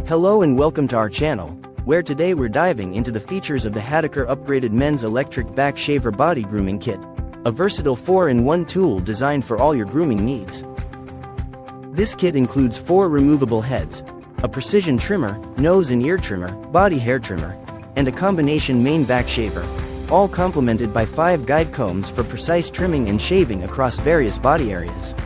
Hello and welcome to our channel, where today we're diving into the features of the Hatteker upgraded men's electric back shaver body grooming kit, a versatile 4-in-1 tool designed for all your grooming needs. This kit includes 4 removable heads, a precision trimmer, nose and ear trimmer, body hair trimmer, and a combination mane back shaver, all complemented by 5 guide combs for precise trimming and shaving across various body areas.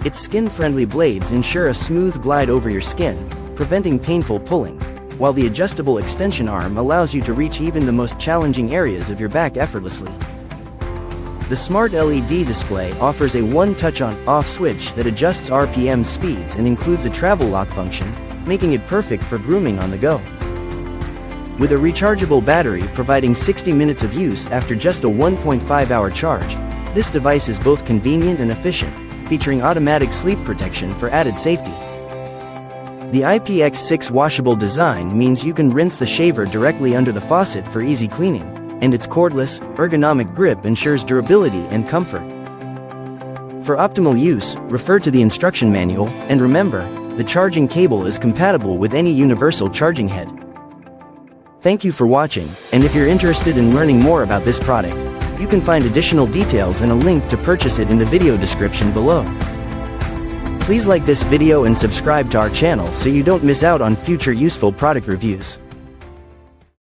Its skin-friendly blades ensure a smooth glide over your skin, preventing painful pulling, while the adjustable extension arm allows you to reach even the most challenging areas of your back effortlessly. The smart LED display offers a one-touch on-off switch that adjusts RPM speeds and includes a travel lock function, making it perfect for grooming on the go. With a rechargeable battery providing 60 minutes of use after just a 1.5-hour charge, this device is both convenient and efficient, featuring automatic sleep protection for added safety. The IPX6 washable design means you can rinse the shaver directly under the faucet for easy cleaning, and its cordless, ergonomic grip ensures durability and comfort. For optimal use, refer to the instruction manual, and remember, the charging cable is compatible with any universal charging head. Thank you for watching, and if you're interested in learning more about this product, you can find additional details and a link to purchase it in the video description below. Please like this video and subscribe to our channel so you don't miss out on future useful product reviews.